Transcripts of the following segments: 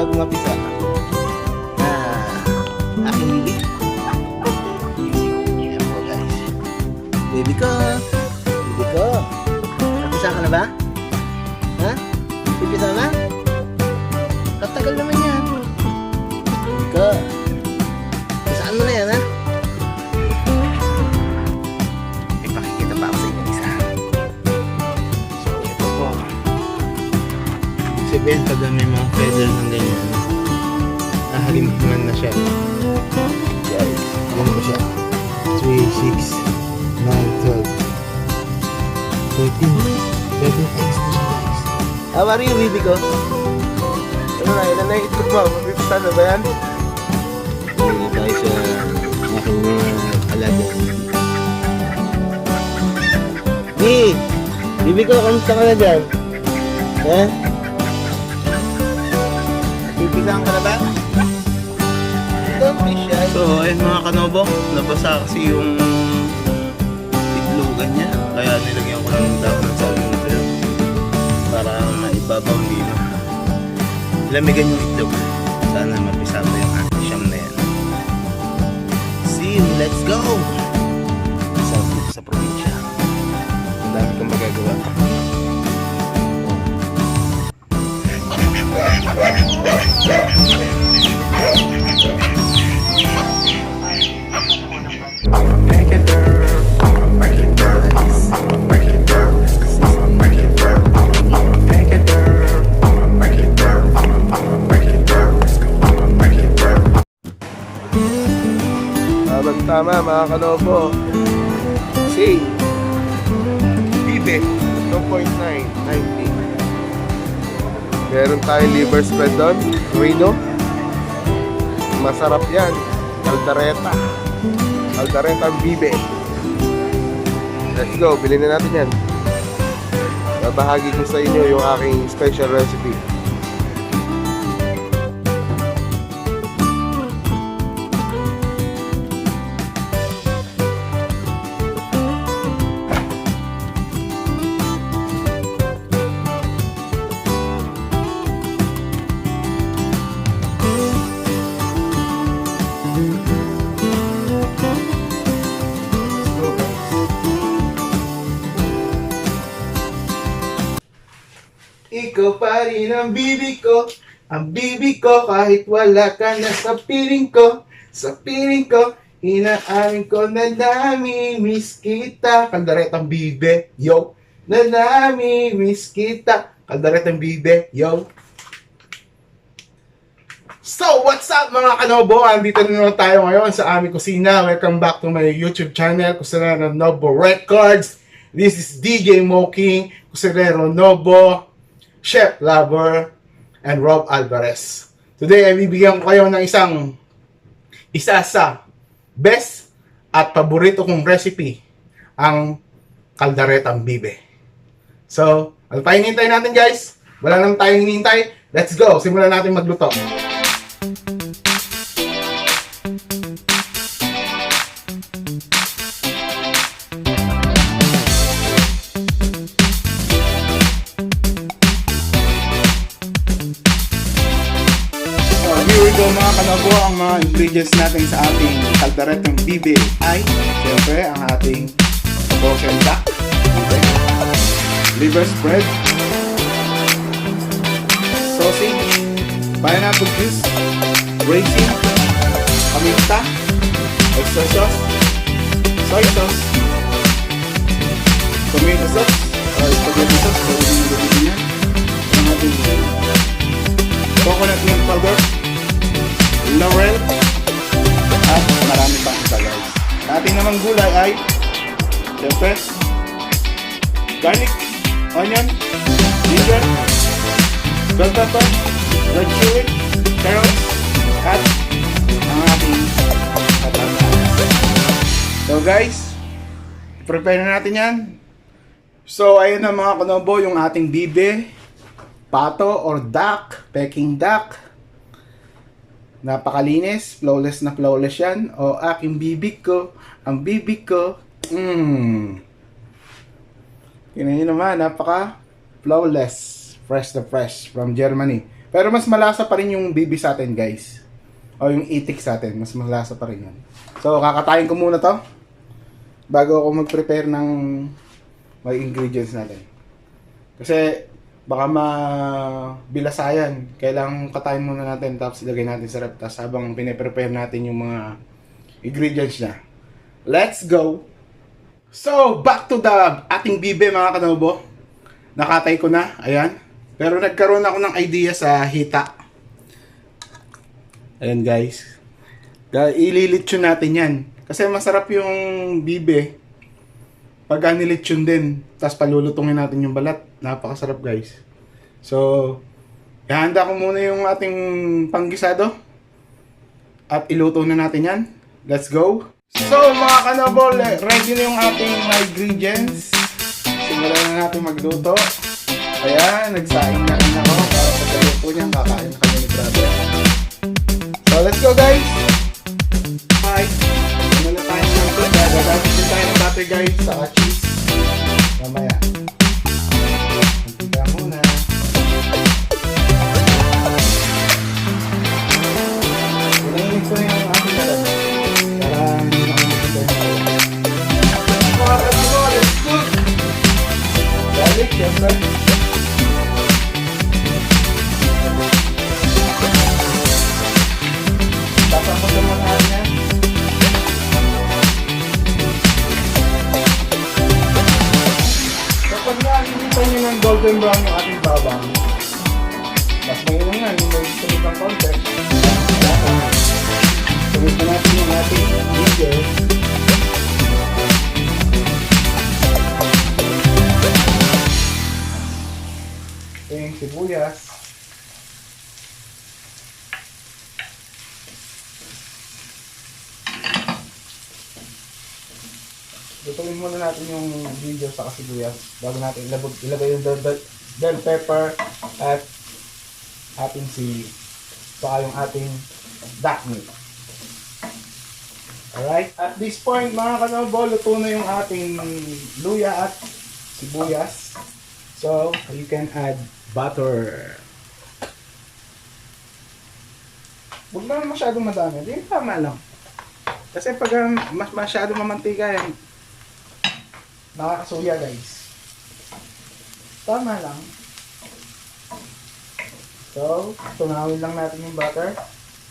bago mapisa. Aking bibi. Ayan po guys. Baby ko. Baby ko. Napisa ka na ba? Ha? Pipisa na? Katagal naman yan. Baby ko. Pisaan mo na yan, ha? Ipakikita pa ako sa inyo isa. So, ito po. Si Ben, pag may mga feather ng ganyan, nahalimpiman na siya. Guys, ganun po siya. 3, 6, 9, 12, 13, 13 eggs na siya, guys. How are you, baby ko? Ano na, ilan na yung itlog mo? Mapipisa na ba yan? Hindi tayo sa aking mga alaga. Hey! Baby ko, kamusta ka na dyan? Ha? Pipisahan ka na ba? Don't be shy. So, ayun mga kanobo, nabasa kasi yung itlogan niya. Kaya nilagyan ko lang ng dahon ng saging ito para maibabaw nila. Lamigan yung itlog. Sana mapisa mo yung anti-sham na yan. See you, let's go! Sa dito sa probinsya. Ang dami kong magagawa. Tama mga kanobo. Kasi Bibe 2.990. Meron tayong liver spread doon, Reno. Masarap yan. Caldereta ang Bibe. Let's go, bilhin na natin yan. Babahagi ko sa inyo yung aking special recipe. Ikaw pa rin ang bibi ko kahit wala ka na sa piling ko, inaamin ko na nami-miss kita. Calderetang Bibe, yo. Na nami-miss kita. Calderetang Bibe, yo. So, what's up mga kanobo? Andito na naman tayo ngayon sa aming kusina. Welcome back to my YouTube channel, Kusinero Nobo Records. This is DJ Moking, Kusinero Nobo, Chef Lover, and Rob Alvarez. Today ay bibigyan ko kayo ng isa sa best at paborito kong recipe, ang Calderetang Bibe. So, ano pa hinihintay natin guys? Wala naman tayong hinihintay. Let's go! Simulan natin magluto. So mga kanobo, ang mga ingredients natin sa ating Calderetang Bibe ay siyempre ang ating frozen duck, liver spread, sausage, pineapple juice, raisin, paminta, oyster sauce, soy sauce, tomato sauce, or spaghetti sauce, pwede nyo gawin yan, ang ating coconut milk powder, laurel, at marami pang isa guys. Ating namang gulay ay siyempre garlic, onion, ginger, bell pepper, red chili, carrots, at ang ating patatas. So guys, prepare na natin yan. So ayun na mga kanobo, yung ating bibe, pato or duck, Peking duck. Napakalinis, flawless na flawless yan. O aking bibig ko, ang bibig ko. Tingnan nyo naman, napaka flawless. Fresh na fresh from Germany. Pero mas malasa pa rin yung bibi sa atin, guys. O yung itik sa atin, mas malasa pa rin yan. So, kakatayin ko muna to bago ako mag-prepare ng mga ingredients natin. Kasi baka mabilasayan. Kailangan katayin muna natin tapos ilagay natin sa rep. Tapos habang pine-prepare natin yung mga ingredients niya. Let's go! So, back to the ating bibe mga kanobo. Nakatay ko na, ayan. Pero nagkaroon ako ng idea sa hita. Ayan guys. Ililitsyon natin yan. Kasi masarap yung bibe. Pag nilitsyon din. Tapos palulutungin natin yung balat. Napakasarap guys. So, ihanda ko muna yung ating panggisado. At iluto na natin yan. Let's go. So mga kanabol, ready na yung ating ingredients. Simulan na natin magluto. Ayan, nagsaing na rin ako. Para pagkaluto niyan, kakain na kami ni brother. So let's go guys. Hi. Ano na tayo ng butter. Gagamit din tayo ng butter guys. Saka cheese. Mamaya. Mantika muna. Pinainit ko na yung ating balat. Para hindi makamakita na tayo. Let's cook. Garlic, syempre. Tapos naman natin yan. Kapag nakikita nyo ng golden brown yung ating babang, mas mainam nga yung may sunod ng konti. Sunod na natin yung ating ginger. Ito yung sibuyas. Lutuin muna natin yung ginger sa sibuyas bago natin ilagay yung bell pepper at ating sili. Saka yung ating duck meat. Alright? At this point mga kanobo, luto na yung ating luya at sibuyas. So, you can add butter. Huwag naman masyadong madami. Hindi, tama lang. Kasi pag masyadong mamantika yan, nakakasuya guys. Tama lang. So, tunawin lang natin yung butter.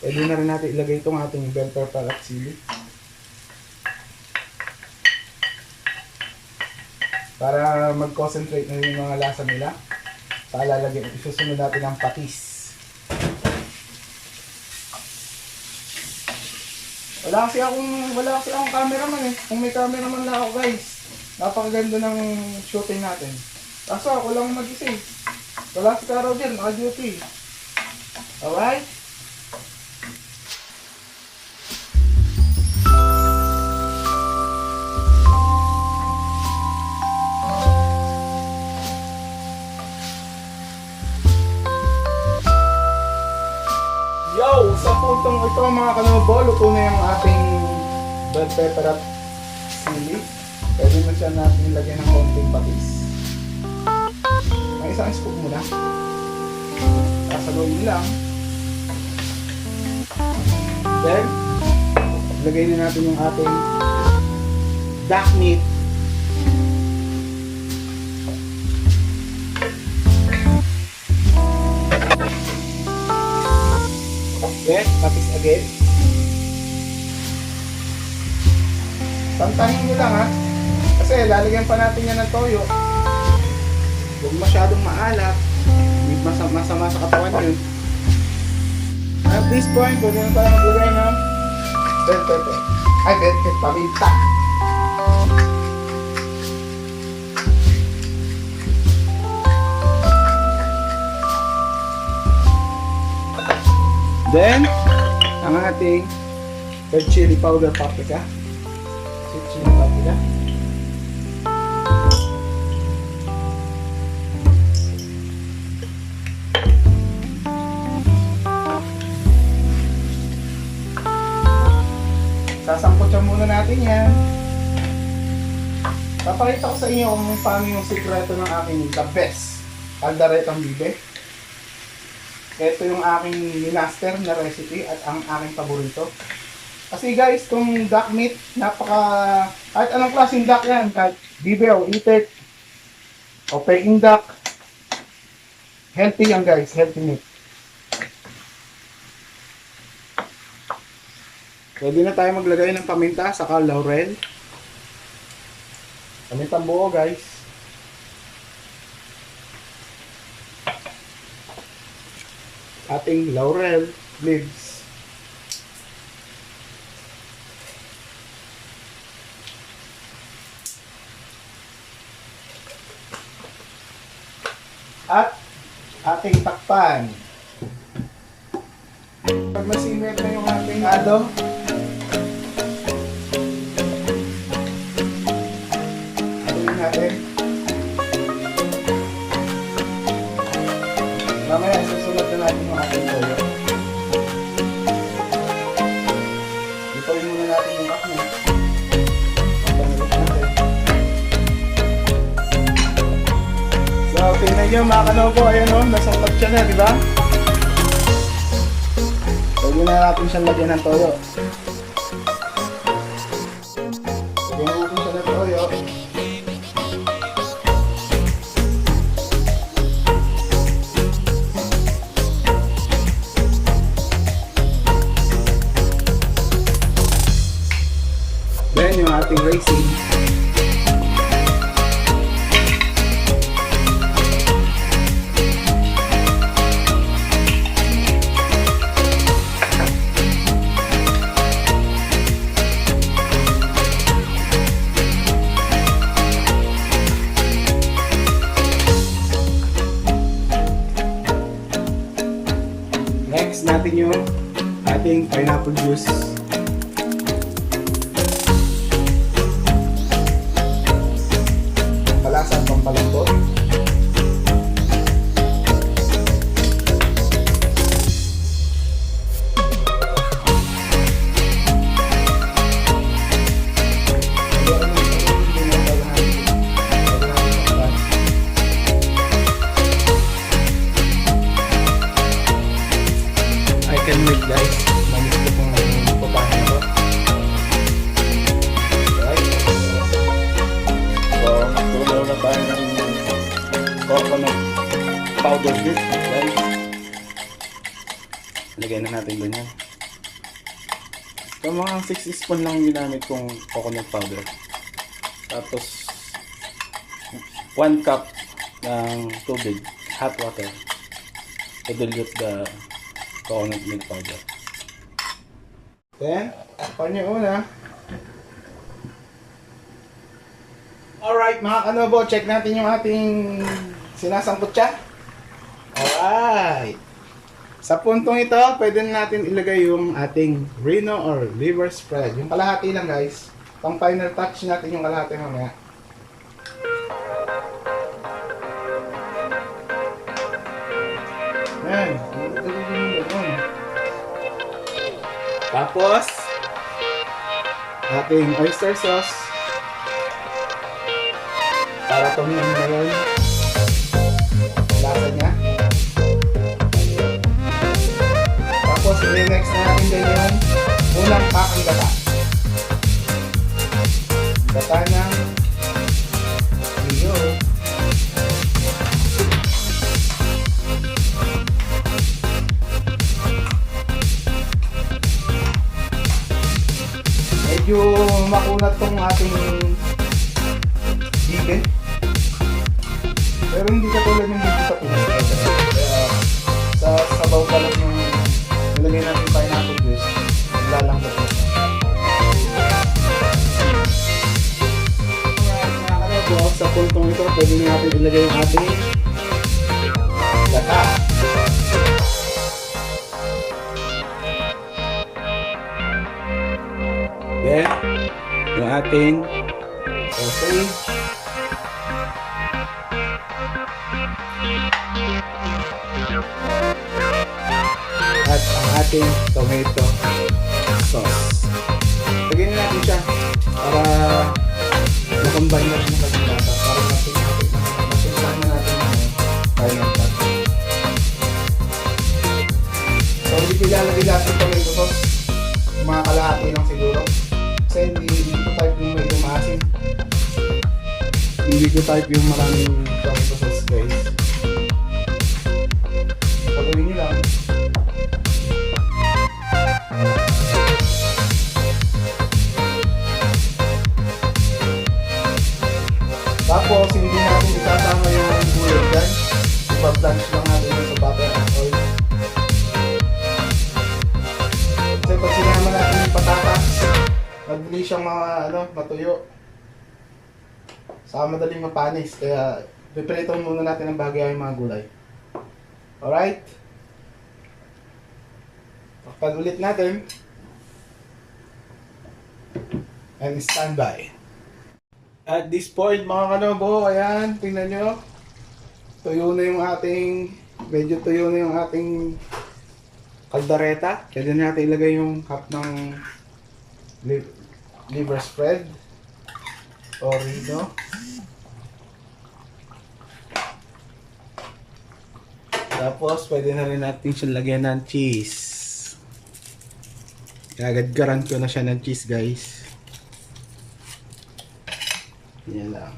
Pwede na rin natin ilagay itong ating bell pepper at sili. Para mag-concentrate na yung mga lasa nila. Saka lalagyan, isusunod natin ang patis. Wala kasi akong cameraman eh. Kung may cameraman na ako guys, napakaganda ng shooting natin. Kaso ako lang mag-isa eh. Wala si Carol din, naka-duty. Alright? Yo! Sa puntong ito mga kanobo, luto na yung ating bell pepper at sili. Pwede na siya natin lagyan ng konting patis. May isang scoop muna. Sasaluin lang. Then, lagay na natin yung ating duck meat. Then, patis again. Tantahin nyo lang ha. Kasi lalagyan pa natin yan ng toyo. Huwag masyadong maalat. Hindi masama sa katawan yun. At this point, pwede na tayo maglagay ng bell pepper. Ay, bell pepper, paminta. Then, ang ating red chili powder paprika. Red chili paprika. Sasampotyan muna natin yan. Papakita ko sa inyo kung paano yung sikreto ng aking the best calderetang bibe. ito yung aking minaster na recipe at ang aking paborito. Kasi guys, itong duck meat, kahit anong klaseng duck yan, kahit bibe o itik, o peking duck, healthy yan guys, healthy meat. Pwede na tayo maglagay ng paminta, saka laurel. Pamintang buo guys. Ating laurel leaves. At ating takpan. Pag nasimmer na yung ating ado, atin natin. Mamaya susunod na natin yung ating toyo. Ipawin muna natin yung bakna. So, tingnan nyo mga kanobo, ayan o, nasangkap siya na, di ba? Pwede na natin siyang lagyan ng toyo. Lagyan na natin siya ng toyo. Then, yung ating raisin. Next natin yung ating pineapple juice. Palasang pampalambot. I can make guys. Manis ko pong pupahin ko. Right. So, tuloy na tayo ng coconut powder juice. Guys. Lagay na natin ganyan. So, mga 6 spoon lang ginamit kong coconut powder. Tapos, 1 cup ng tubig, hot water, to dilute the coconut milk powder. Then, pan nyo una. Alright mga kanobo, check natin yung ating sinasangkot siya. Alright. Sa puntong ito, pwede na natin ilagay yung ating Reno or liver spread. Yung kalahati lang guys. Pang final touch natin yung kalahati mamaya. Ayan. Tapos, ating oyster sauce. Para tumingin na yun. Lasa niya. Tapos, i-next na natin din yung unang pakang gata. Gata ng iyo. Medyo makunat tong ating chicken. Pero hindi katulad ng dito sa Pinas. Kaya sa sabaw pa lang yung nilagay natin pineapple juice, lalambot na siya. Sa puntong ito, pwede natin ilagay yung ating gata. Then, yung ating sausage. At ang ating tomato sauce. Lagyan natin siya para makombine na rin yung kagulata. Para masimpan na natin yung final touch. mga kalahati lang siguro. Kasi hindi ko type yung medyo maasim. Hindi ko type yung maraming tomato sauce guys. Pagawin nyo lang. Tapos hindi natin isasama yung gulay dyan. Ipa-blanch lang natin sa butter and oil. Kasi pag sinama natin yung patatas, madali siyang matuyo. Saka madaling mapanis. Kaya piprito muna natin ang bahagya yung mga gulay. Alright? Takpan ulit natin. And stand by. At this point mga kanobo, ayan, tingnan nyo. Tuyo na yung medyo tuyo na yung ating kaldereta. Pwede natin ilagay yung cup ng liver spread. O rito. Tapos, pwede na rin natin siya lagyan ng cheese. Gagadgaran ko na siya ng cheese guys. Yan lang.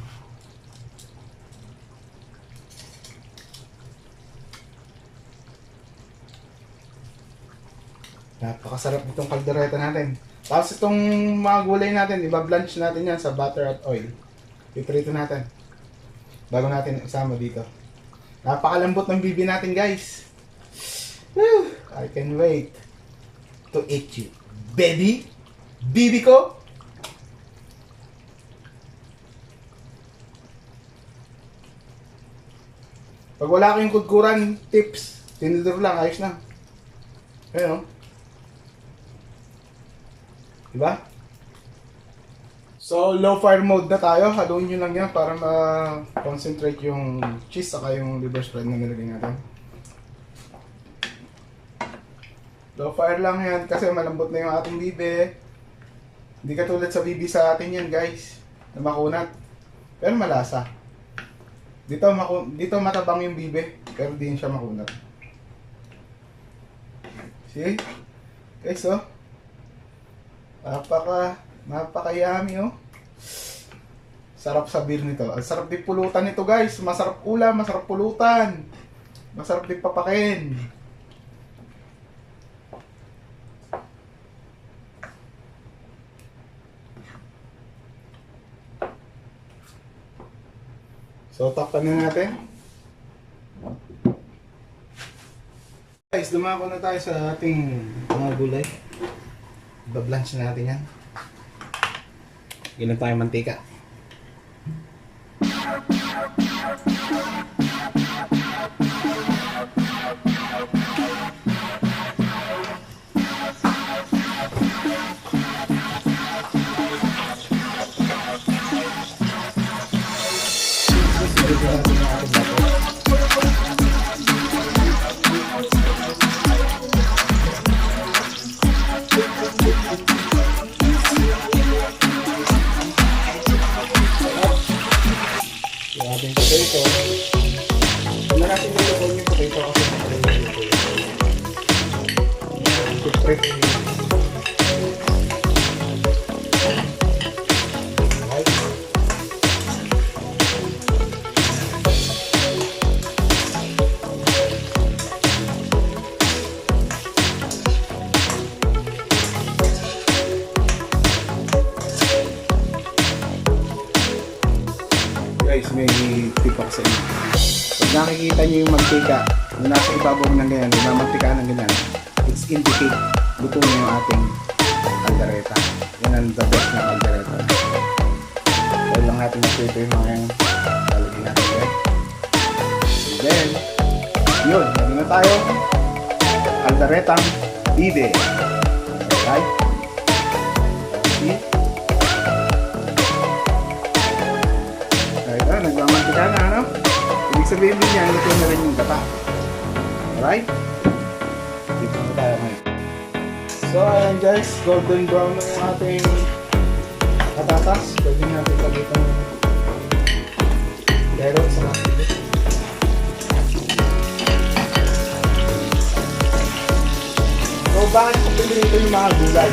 Napakasarap itong kaldereta natin. Tapos itong mga gulay natin, iba-blanch natin yan sa butter at oil. Piprito natin. Bago natin isama dito. Napakalambot ng bibi natin guys. Woo! I can wait to eat you. Baby! Bibi ko! Pag wala kayong kudkuran, tips, tinidor lang, ayos na. Ayun o. Diba? So, low fire mode na tayo. Haluin nyo lang yan para ma-concentrate yung cheese saka yung liver spread na nilagay natin. Low fire lang yan kasi malambot na yung ating bibe. Hindi katulad sa bibi sa atin yan guys, na makunat. Pero malasa. Dito matabang yung bibe, pero di siya makunat. See? Guys, oh. Napaka-yummy, oh. Sarap sa beer nito. Ang sarap din pulutan nito, guys. Masarap ulam, masarap pulutan. Masarap din papakin. So, takpan na natin. Guys, dumako na tayo sa ating mga gulay. Ibablanch na natin yan. Ginan tayo mantika. Ating potato. Wala natin nilagay yung potato kasi nilagay yung potato. Guys, may tip ako sa inyo. Pag nakikita nyo yung mantika na nasa ibabaw ng ganyan, namamantika ng ganyan, it's indicate luto na yung ating kaldereta. Yan ang the best na kaldereta. Dahil lang natin ito yung mga yung lalagyan natin yan. And then, yun, naging na tayo. Kalderetang bibe. Alright? Okay. Nagmamantika na, ano? Ibig sabihin din yan, luto na rin yung gata. Alright? Dito na tayo ngayon. So, ayan guys, golden brown na yung ating patatas. Pwede natin pagkita ng carrot sa mga. So, bakit ko pinilito yung mga gulay?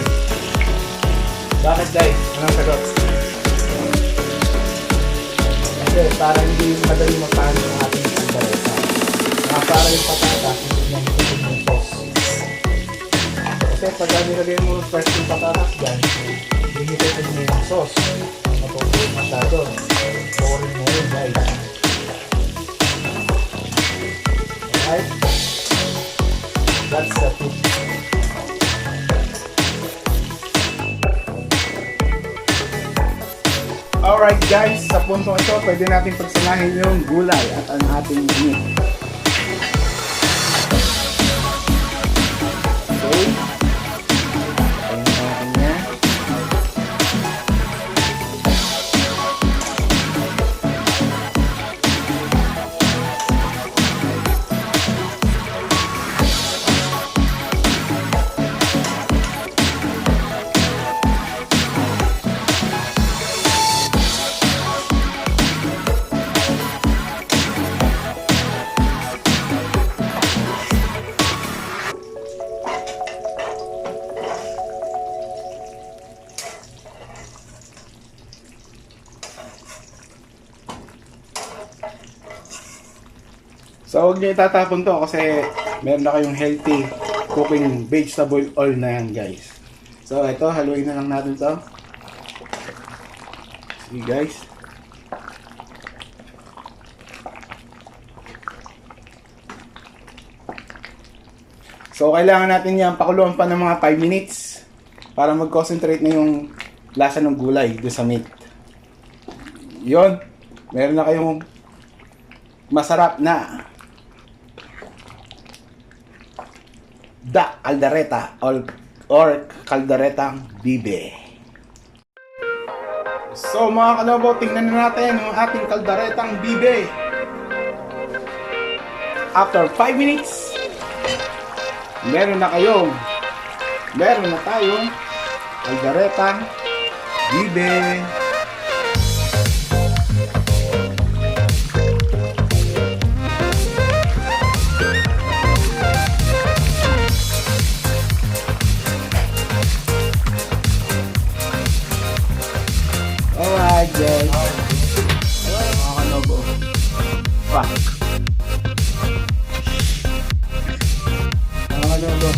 Bakit guys? Anong sagot? Kasi para hindi madali mapano yung ating kaldereta. Para yung patatas, hindi niya matutog yung sauce. Kasi pag nilagay mo yung first yung patatas dyan, hindi matutog mo yung sauce. Matutog masyado. Boring mo yun guys. Alright? That's the tip. Alright guys, sa punto ito, pwede natin pagsamahin yung gulay at ang ating meat. Okay. Ayan natin yan. So, huwag niyo itatapon to kasi meron na kayong healthy cooking vegetable oil na yan guys. So, ito, haluin na lang natin to. See guys. So, kailangan natin yan pakuluan pa ng mga 5 minutes para mag-concentrate na yung lasa ng gulay doon sa meat. Yun, meron na kayong masarap na caldereta or calderetang bibe. So mga kanobo, tingnan na natin yung ating calderetang bibe. After 5 minutes, meron na tayong calderetang bibe. Alright guys. Mga kanobo. Fuck. Mga kanobo.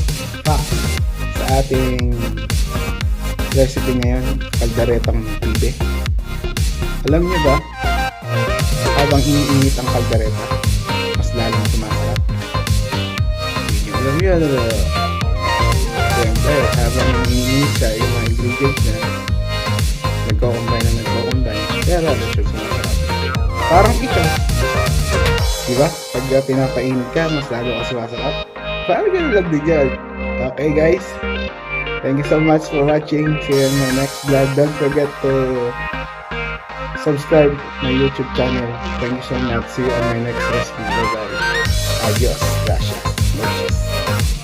Fuck. Sa ating recipe ngayon, calderetang bibe. Alam niyo ba, habang iniinit ang caldereta, mas lalong sumasarap. Alam niyo, siyempre, habang iniinit siya, yung mga ingredients na nagko-combine, kaya lalo siya sumasarap. Parang ito, diba? Pag pinapainit ka, mas lalo ka sumasarap. Parang ganun lang din yan. Okay guys, thank you so much for watching. See you in my next vlog. Don't forget to subscribe my YouTube channel. Thank you so much. See you on my next recipe. Bye bye. Adios. Gracias. Muchas.